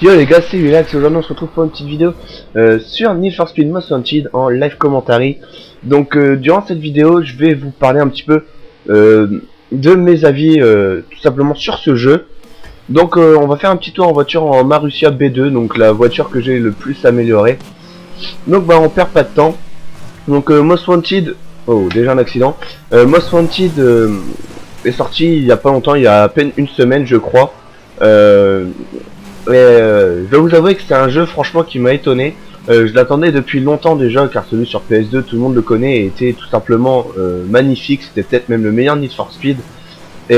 Yo les gars, c'est Relax. Aujourd'hui on se retrouve pour une petite vidéo sur Need for Speed Most Wanted en live commentary. Donc durant cette vidéo je vais vous parler un petit peu de mes avis tout simplement sur ce jeu. Donc on va faire un petit tour en voiture en Marussia B2, donc la voiture que j'ai le plus améliorée. Donc bah on perd pas de temps. Donc Most Wanted, oh déjà un accident. Most Wanted est sorti il y a pas longtemps, il y a à peine une semaine je crois. Je dois vous avouer que c'est un jeu franchement qui m'a étonné. Je l'attendais depuis longtemps déjà, car celui sur PS2 tout le monde le connaît et était tout simplement magnifique. C'était peut-être même le meilleur Need for Speed. Et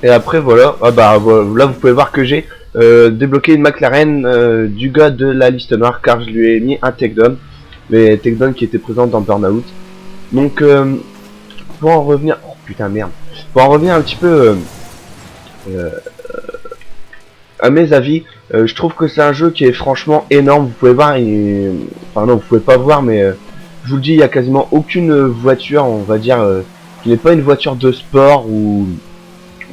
après voilà, là vous pouvez voir que j'ai débloqué une McLaren du gars de la liste noire, car je lui ai mis un takedown, les takedowns qui étaient présents dans Burnout. Donc pour en revenir, oh putain merde, pour en revenir un petit peu à mes avis, je trouve que c'est un jeu qui est franchement énorme. Vous pouvez voir, enfin non, vous pouvez pas voir, mais je vous le dis, il y a quasiment aucune voiture, on va dire, qui n'est pas une voiture de sport ou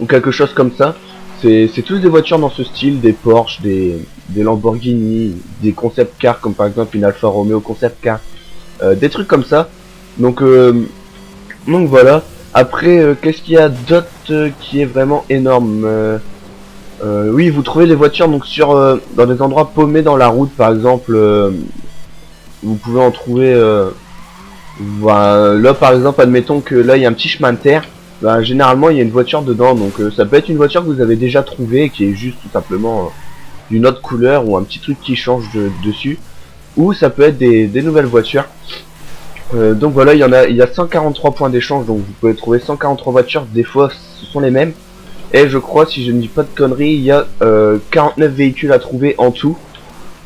quelque chose comme ça. C'est tous des voitures dans ce style, des Porsche, des Lamborghini, des concept cars comme par exemple une Alfa Romeo concept car, des trucs comme ça. Donc voilà. Après, qu'est-ce qu'il y a d'autre qui est vraiment énorme? Oui, vous trouvez des voitures donc sur dans des endroits paumés dans la route, par exemple. Vous pouvez en trouver. Voilà, là, par exemple, admettons que là il y a un petit chemin de terre. Bah, généralement, il y a une voiture dedans, donc ça peut être une voiture que vous avez déjà trouvée, qui est juste tout simplement d'une autre couleur ou un petit truc qui change dessus, ou ça peut être des nouvelles voitures. Donc voilà, il y a 143 points d'échange, donc vous pouvez trouver 143 voitures. Des fois, ce sont les mêmes. Et je crois, si je ne dis pas de conneries, il y a 49 véhicules à trouver en tout.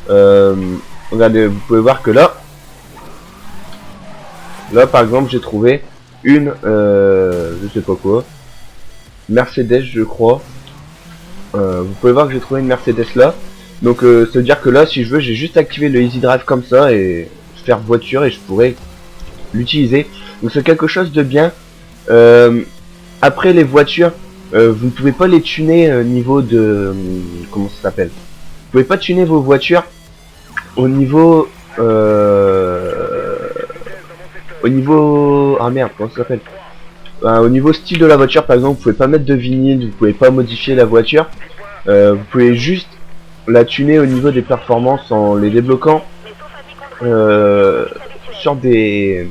Regardez, vous pouvez voir que là par exemple, j'ai trouvé une, je sais pas quoi, Mercedes, je crois. Vous pouvez voir que j'ai trouvé une Mercedes là. Donc ça veut dire que là, si je veux, j'ai juste activé le Easy Drive comme ça et faire voiture et je pourrais l'utiliser. Donc c'est quelque chose de bien. Après les voitures, vous ne pouvez pas les tuner niveau de... comment ça s'appelle? Vous pouvez pas tuner vos voitures au niveau... ah merde, comment ça s'appelle? Au niveau style de la voiture, par exemple, vous pouvez pas mettre de vinyle, vous pouvez pas modifier la voiture. Vous pouvez juste la tuner au niveau des performances en les débloquant sur des...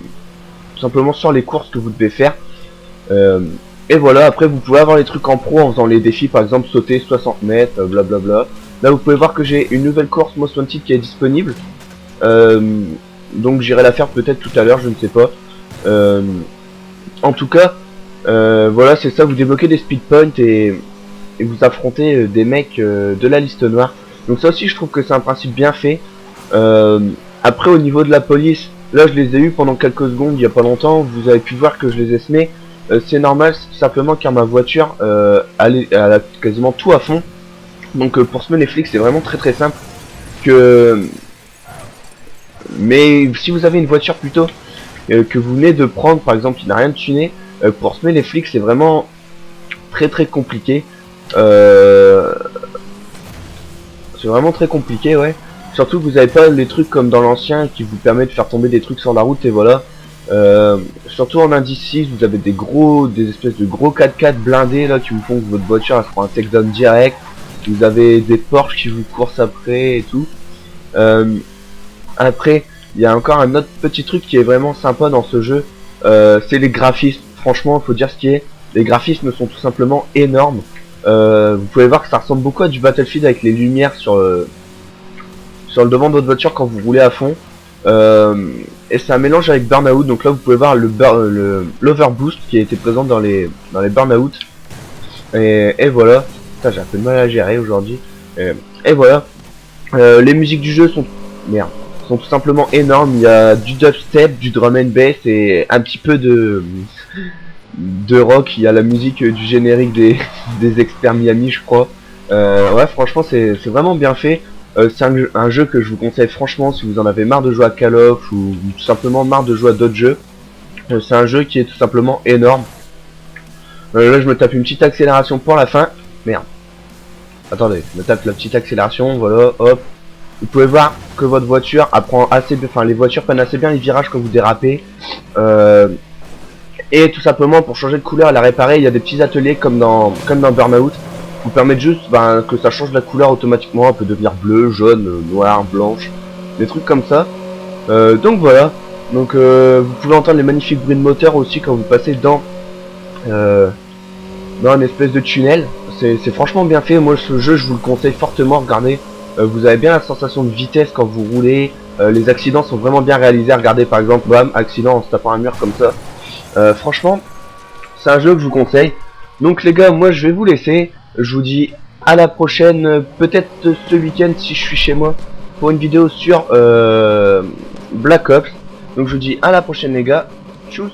tout simplement sur les courses que vous devez faire. Et voilà, après vous pouvez avoir les trucs en pro en faisant les défis, par exemple sauter 60 mètres, blablabla. Là vous pouvez voir que j'ai une nouvelle course Most Wanted qui est disponible. Donc j'irai la faire peut-être tout à l'heure, je ne sais pas. En tout cas, voilà, c'est ça, vous débloquez des speed points et vous affrontez des mecs de la liste noire. Donc ça aussi je trouve que c'est un principe bien fait. Après au niveau de la police, là je les ai eu pendant quelques secondes il y a pas longtemps, vous avez pu voir que je les ai semés. C'est normal simplement car ma voiture elle a quasiment tout à fond. Donc pour semer les flics c'est vraiment très simple. Mais si vous avez une voiture plutôt que vous venez de prendre par exemple qui n'a rien de tuné, pour semer les flics c'est vraiment très compliqué. C'est vraiment très compliqué, ouais. Surtout que vous n'avez pas les trucs comme dans l'ancien qui vous permet de faire tomber des trucs sur la route et voilà. Surtout en indice 6, vous avez des espèces de gros 4x4 blindés là qui vous font que votre voiture elle se prend un takedown direct. Vous avez des Porsche qui vous courent après et tout. Après, il y a encore un autre petit truc qui est vraiment sympa dans ce jeu, c'est les graphismes. Franchement, il faut dire ce qui est. Les graphismes sont tout simplement énormes. Vous pouvez voir que ça ressemble beaucoup à du Battlefield avec les lumières sur le devant de votre voiture quand vous roulez à fond. Et c'est un mélange avec Burnout. Donc là vous pouvez voir l'overboost qui a été présent dans les Burnout. Et voilà. Putain, j'ai un peu de mal à gérer aujourd'hui. Et voilà. Les musiques du jeu sont tout simplement énormes. Il y a du dubstep, du drum and bass et un petit peu de rock. Il y a la musique du générique des experts Miami, je crois. Ouais, franchement c'est vraiment bien fait. C'est un jeu que je vous conseille franchement si vous en avez marre de jouer à Call of ou tout simplement marre de jouer à d'autres jeux. C'est un jeu qui est tout simplement énorme. Là je me tape une petite accélération pour la fin. Merde. Attendez, je me tape la petite accélération, voilà, hop. Vous pouvez voir que votre voiture apprend assez bien, enfin les voitures prennent assez bien les virages quand vous dérapez. Et tout simplement pour changer de couleur et la réparer, il y a des petits ateliers comme dans Burnout. Vous permettent juste que ça change la couleur automatiquement, elle peut devenir bleu, jaune, noir, blanche, des trucs comme ça. Donc voilà, donc vous pouvez entendre les magnifiques bruits de moteur aussi quand vous passez dans une espèce de tunnel. C'est franchement bien fait, moi ce jeu je vous le conseille fortement, regardez, vous avez bien la sensation de vitesse quand vous roulez, les accidents sont vraiment bien réalisés, regardez par exemple, bam, accident en se tapant un mur comme ça. Franchement, c'est un jeu que je vous conseille. Donc les gars, moi je vais vous laisser, je vous dis à la prochaine, peut-être ce week-end si je suis chez moi, pour une vidéo sur Black Ops. Donc je vous dis à la prochaine les gars, tchuss.